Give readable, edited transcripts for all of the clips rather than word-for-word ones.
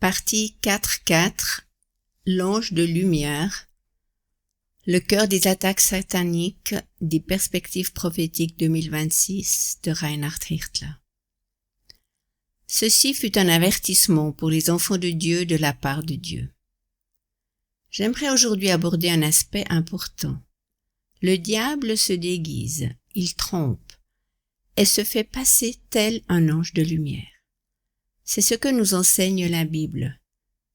Partie 4.4 L'ange de lumière. Le cœur des attaques sataniques des perspectives prophétiques 2026 de Reinhard Hirtler. Ceci fut un avertissement pour les enfants de Dieu de la part de Dieu. J'aimerais aujourd'hui aborder un aspect important. Le diable se déguise, il trompe, et se fait passer tel un ange de lumière. C'est ce que nous enseigne la Bible.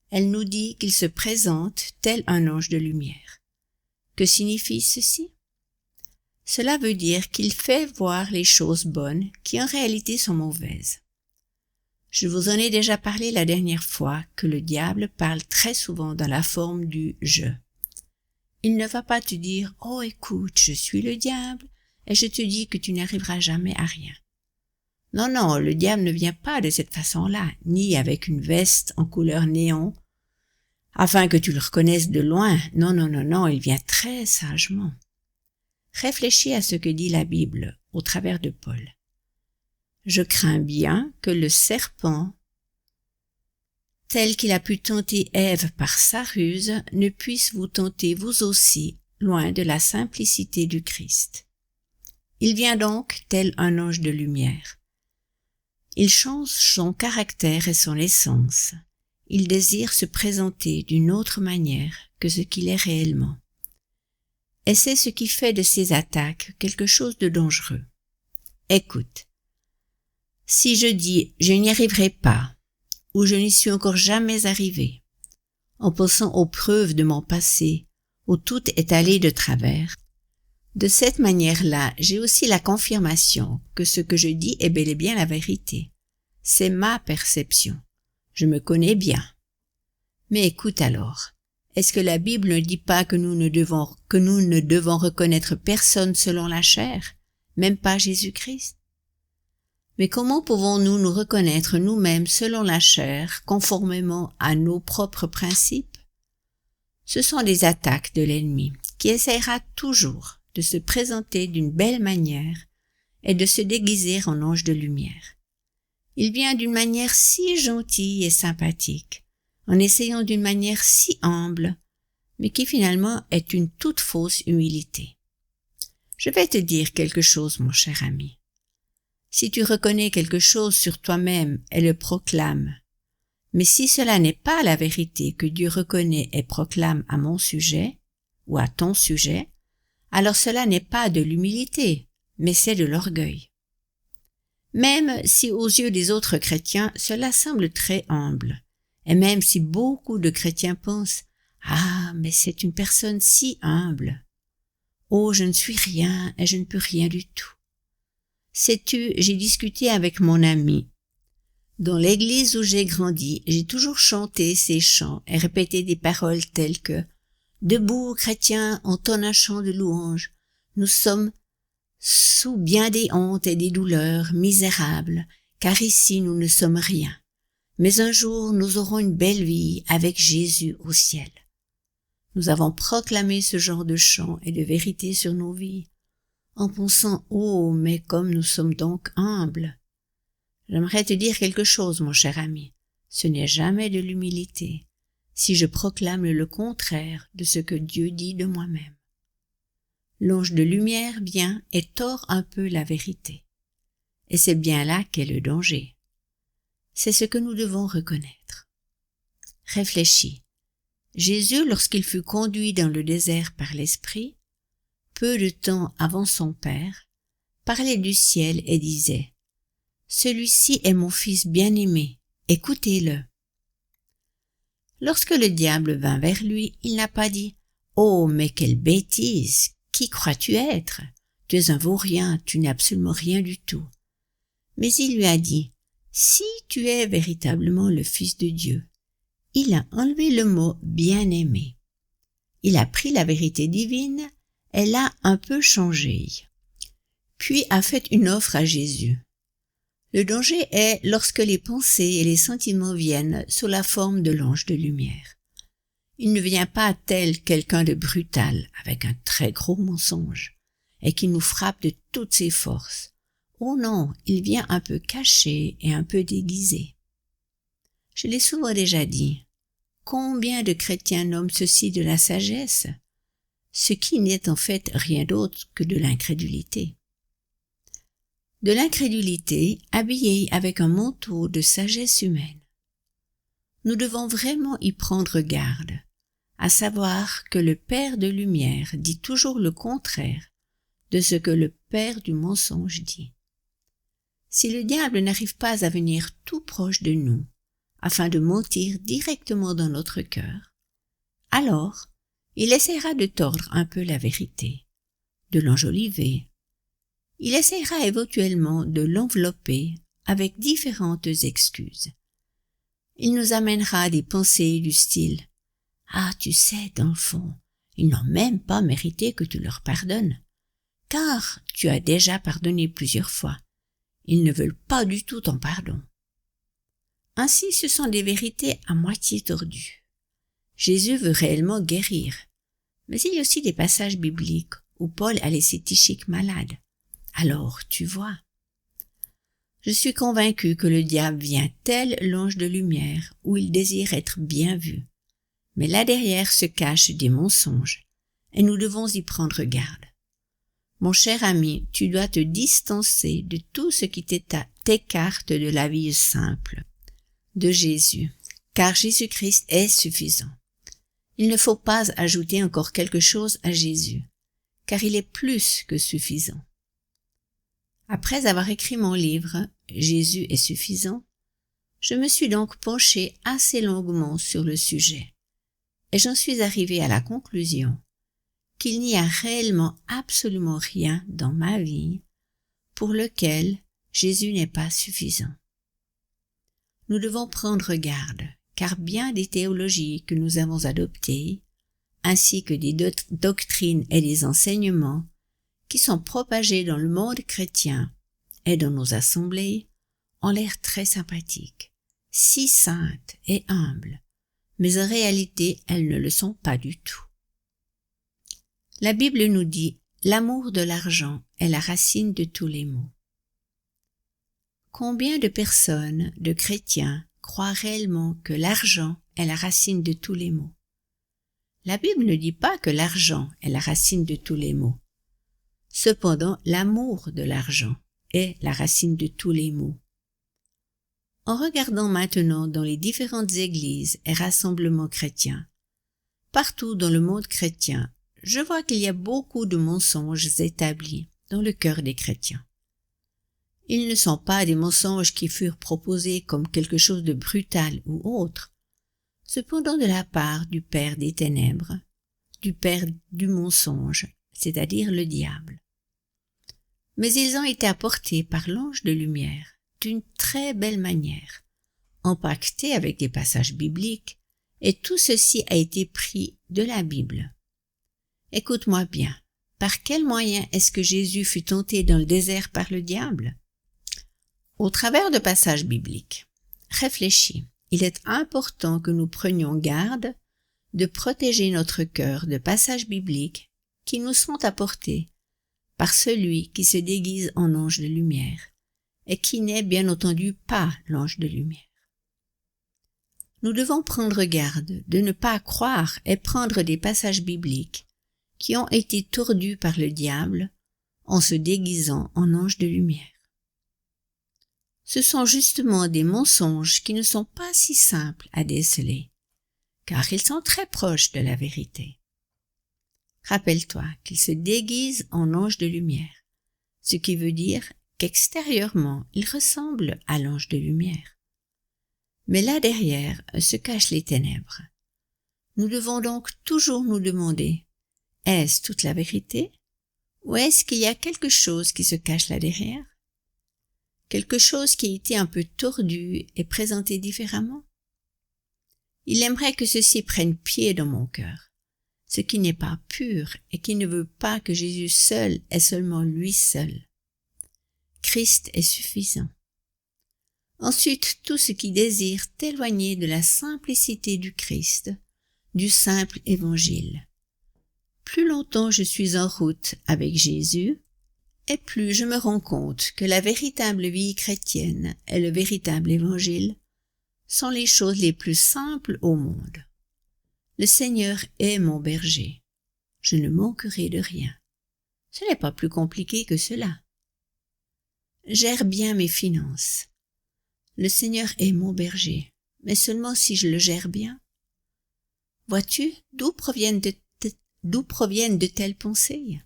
Elle nous dit qu'il se présente tel un ange de lumière. Que signifie ceci? Cela veut dire qu'il fait voir les choses bonnes qui en réalité sont mauvaises. Je vous en ai déjà parlé la dernière fois que le diable parle très souvent dans la forme du « je ». Il ne va pas te dire « Oh écoute, je suis le diable et je te dis que tu n'arriveras jamais à rien ». Non, le diable ne vient pas de cette façon-là, ni avec une veste en couleur néon, afin que tu le reconnaisses de loin. Non, il vient très sagement. Réfléchis à ce que dit la Bible au travers de Paul. Je crains bien que le serpent, tel qu'il a pu tenter Ève par sa ruse, ne puisse vous tenter vous aussi, loin de la simplicité du Christ. Il vient donc tel un ange de lumière. Il change son caractère et son essence. Il désire se présenter d'une autre manière que ce qu'il est réellement. Et c'est ce qui fait de ses attaques quelque chose de dangereux. Écoute, si je dis « je n'y arriverai pas » ou « je n'y suis encore jamais arrivé », en pensant aux preuves de mon passé où tout est allé de travers, de cette manière-là, j'ai aussi la confirmation que ce que je dis est bel et bien la vérité. C'est ma perception. Je me connais bien. Mais écoute alors, est-ce que la Bible ne dit pas que nous ne devons reconnaître personne selon la chair, même pas Jésus-Christ? Mais comment pouvons-nous nous reconnaître nous-mêmes selon la chair, conformément à nos propres principes? Ce sont des attaques de l'ennemi qui essaiera toujours de se présenter d'une belle manière et de se déguiser en ange de lumière. Il vient d'une manière si gentille et sympathique, en essayant d'une manière si humble, mais qui finalement est une toute fausse humilité. Je vais te dire quelque chose, mon cher ami. Si tu reconnais quelque chose sur toi-même et le proclames, mais si cela n'est pas la vérité que Dieu reconnaît et proclame à mon sujet, ou à ton sujet, alors cela n'est pas de l'humilité, mais c'est de l'orgueil. Même si aux yeux des autres chrétiens, cela semble très humble, et même si beaucoup de chrétiens pensent « Ah, mais c'est une personne si humble. Oh, je ne suis rien et je ne peux rien du tout. » Sais-tu, j'ai discuté avec mon ami. Dans l'église où j'ai grandi, j'ai toujours chanté ces chants et répété des paroles telles que « Debout, chrétiens, entonne un chant de louange. Nous sommes sous bien des hontes et des douleurs misérables, car ici nous ne sommes rien. Mais un jour nous aurons une belle vie avec Jésus au ciel. » Nous avons proclamé ce genre de chants et de vérités sur nos vies, en pensant « Oh, mais comme nous sommes donc humbles !» J'aimerais te dire quelque chose, mon cher ami. Ce n'est jamais de l'humilité, si je proclame le contraire de ce que Dieu dit de moi-même. L'ange de lumière vient et tord un peu la vérité. Et c'est bien là qu'est le danger. C'est ce que nous devons reconnaître. Réfléchis. Jésus, lorsqu'il fut conduit dans le désert par l'Esprit, peu de temps avant son Père, parlait du ciel et disait « Celui-ci est mon Fils bien-aimé, écoutez-le. » Lorsque le diable vint vers lui, il n'a pas dit « Oh, mais quelle bêtise! Qui crois-tu être? Tu es un vaurien, tu n'es absolument rien du tout. » Mais il lui a dit « Si tu es véritablement le Fils de Dieu. » Il a enlevé le mot « bien-aimé ». Il a pris la vérité divine et l'a un peu changée, puis a fait une offre à Jésus. Le danger est lorsque les pensées et les sentiments viennent sous la forme de l'ange de lumière. Il ne vient pas tel quelqu'un de brutal, avec un très gros mensonge, et qui nous frappe de toutes ses forces. Oh non, il vient un peu caché et un peu déguisé. Je l'ai souvent déjà dit. Combien de chrétiens nomment ceci de la sagesse, ce qui n'est en fait rien d'autre que de l'incrédulité. De l'incrédulité habillée avec un manteau de sagesse humaine. Nous devons vraiment y prendre garde, à savoir que le Père de lumière dit toujours le contraire de ce que le Père du mensonge dit. Si le diable n'arrive pas à venir tout proche de nous, afin de mentir directement dans notre cœur, alors il essaiera de tordre un peu la vérité, de l'enjoliver. Il essaiera éventuellement de l'envelopper avec différentes excuses. Il nous amènera des pensées du style « Ah, tu sais, dans le fond, ils n'ont même pas mérité que tu leur pardonnes, car tu as déjà pardonné plusieurs fois. Ils ne veulent pas du tout ton pardon. » Ainsi, ce sont des vérités à moitié tordues. Jésus veut réellement guérir, mais il y a aussi des passages bibliques où Paul a laissé Tychik malade. Alors, tu vois. Je suis convaincu que le diable vient tel l'ange de lumière où il désire être bien vu. Mais là derrière se cachent des mensonges, et nous devons y prendre garde. Mon cher ami, tu dois te distancer de tout ce qui t'écarte de la vie simple de Jésus, car Jésus-Christ est suffisant. Il ne faut pas ajouter encore quelque chose à Jésus, car il est plus que suffisant. Après avoir écrit mon livre « Jésus est suffisant », je me suis donc penché assez longuement sur le sujet, et j'en suis arrivé à la conclusion qu'il n'y a réellement absolument rien dans ma vie pour lequel Jésus n'est pas suffisant. Nous devons prendre garde, car bien des théologies que nous avons adoptées, ainsi que des doctrines et des enseignements qui sont propagés dans le monde chrétien et dans nos assemblées, ont l'air très sympathiques, si saintes et humbles, mais en réalité elles ne le sont pas du tout. La Bible nous dit « L'amour de l'argent est la racine de tous les maux ». Combien de personnes, de chrétiens, croient réellement que l'argent est la racine de tous les maux? La Bible ne dit pas que l'argent est la racine de tous les maux. Cependant, l'amour de l'argent est la racine de tous les maux. En regardant maintenant dans les différentes églises et rassemblements chrétiens, partout dans le monde chrétien, je vois qu'il y a beaucoup de mensonges établis dans le cœur des chrétiens. Ils ne sont pas des mensonges qui furent proposés comme quelque chose de brutal ou autre, cependant de la part du père des ténèbres, du père du mensonge, c'est-à-dire le diable. Mais ils ont été apportés par l'ange de lumière d'une très belle manière, empaquetés avec des passages bibliques, et tout ceci a été pris de la Bible. Écoute-moi bien, par quel moyen est-ce que Jésus fut tenté dans le désert par le diable? Au travers de passages bibliques. Réfléchis, il est important que nous prenions garde de protéger notre cœur de passages bibliques qui nous sont apportés par celui qui se déguise en ange de lumière et qui n'est bien entendu pas l'ange de lumière. Nous devons prendre garde de ne pas croire et prendre des passages bibliques qui ont été tordus par le diable en se déguisant en ange de lumière. Ce sont justement des mensonges qui ne sont pas si simples à déceler, car ils sont très proches de la vérité. Rappelle-toi qu'ils se déguisent en ange de lumière, ce qui veut dire qu'extérieurement, ils ressemblent à l'ange de lumière. Mais là derrière se cachent les ténèbres. Nous devons donc toujours nous demander, est-ce toute la vérité, ou est-ce qu'il y a quelque chose qui se cache là derrière? Quelque chose qui a été un peu tordu et présenté différemment? Il aimerait que ceci prenne pied dans mon cœur, ce qui n'est pas pur et qui ne veut pas que Jésus seul est seulement lui seul. Christ est suffisant. Ensuite, tout ce qui désire t'éloigner de la simplicité du Christ, du simple évangile. Plus longtemps je suis en route avec Jésus, et plus je me rends compte que la véritable vie chrétienne et le véritable évangile sont les choses les plus simples au monde. Le Seigneur est mon berger. Je ne manquerai de rien. Ce n'est pas plus compliqué que cela. Gère bien mes finances. Le Seigneur est mon berger, mais seulement si je le gère bien. Vois-tu d'où proviennent de telles pensées?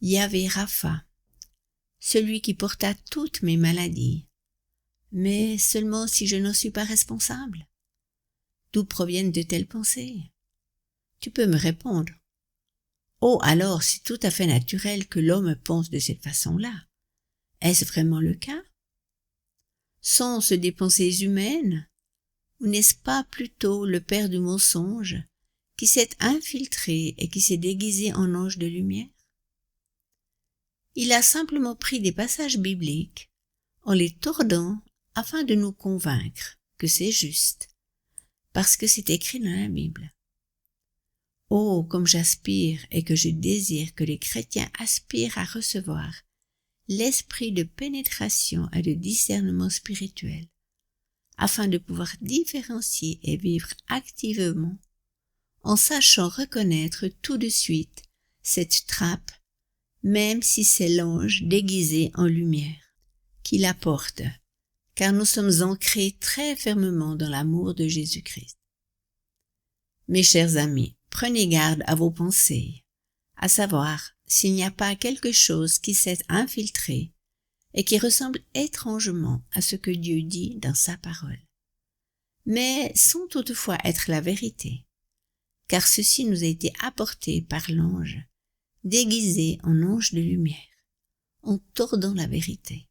Yahvé Rapha, celui qui porta toutes mes maladies, mais seulement si je n'en suis pas responsable. D'où proviennent de telles pensées? Tu peux me répondre. Oh, alors c'est tout à fait naturel que l'homme pense de cette façon-là. Est-ce vraiment le cas? Sont-ce des pensées humaines? Ou n'est-ce pas plutôt le père du mensonge qui s'est infiltré et qui s'est déguisé en ange de lumière? Il a simplement pris des passages bibliques en les tordant afin de nous convaincre que c'est juste, parce que c'est écrit dans la Bible. Oh, comme j'aspire et que je désire que les chrétiens aspirent à recevoir l'esprit de pénétration et de discernement spirituel, afin de pouvoir différencier et vivre activement, en sachant reconnaître tout de suite cette trappe, même si c'est l'ange déguisé en lumière qui la porte, car nous sommes ancrés très fermement dans l'amour de Jésus-Christ. Mes chers amis, prenez garde à vos pensées, à savoir s'il n'y a pas quelque chose qui s'est infiltré et qui ressemble étrangement à ce que Dieu dit dans sa parole, mais sans toutefois être la vérité, car ceci nous a été apporté par l'ange, déguisé en ange de lumière, en tordant la vérité.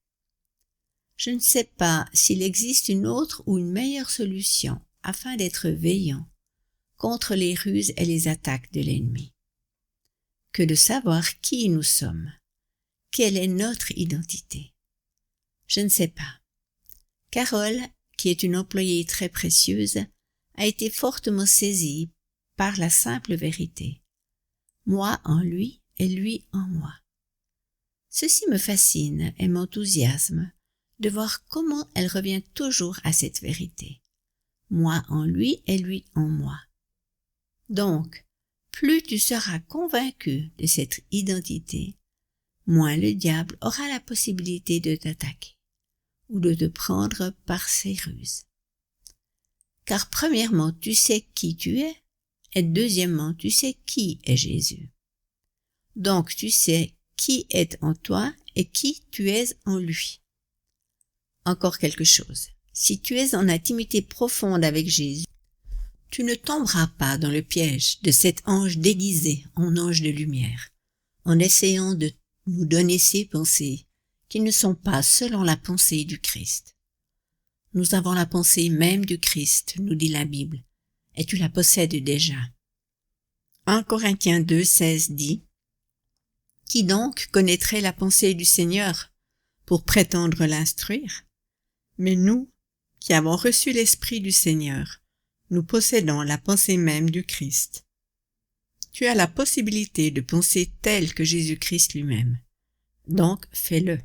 Je ne sais pas s'il existe une autre ou une meilleure solution afin d'être veillant contre les ruses et les attaques de l'ennemi, que de savoir qui nous sommes, quelle est notre identité. Je ne sais pas. Carole, qui est une employée très précieuse, a été fortement saisie par la simple vérité. Moi en lui et lui en moi. Ceci me fascine et m'enthousiasme de voir comment elle revient toujours à cette vérité. Moi en lui et lui en moi. Donc, plus tu seras convaincu de cette identité, moins le diable aura la possibilité de t'attaquer ou de te prendre par ses ruses. Car premièrement, tu sais qui tu es, et deuxièmement, tu sais qui est Jésus. Donc tu sais qui est en toi et qui tu es en lui. Encore quelque chose. Si tu es en intimité profonde avec Jésus, tu ne tomberas pas dans le piège de cet ange déguisé en ange de lumière, en essayant de nous donner ses pensées qui ne sont pas selon la pensée du Christ. Nous avons la pensée même du Christ, nous dit la Bible, et tu la possèdes déjà. 1 Corinthiens 2,16 dit « Qui donc connaîtrait la pensée du Seigneur pour prétendre l'instruire? Mais nous, qui avons reçu l'Esprit du Seigneur, nous possédons la pensée même du Christ. » Tu as la possibilité de penser tel que Jésus-Christ lui-même. Donc, fais-le.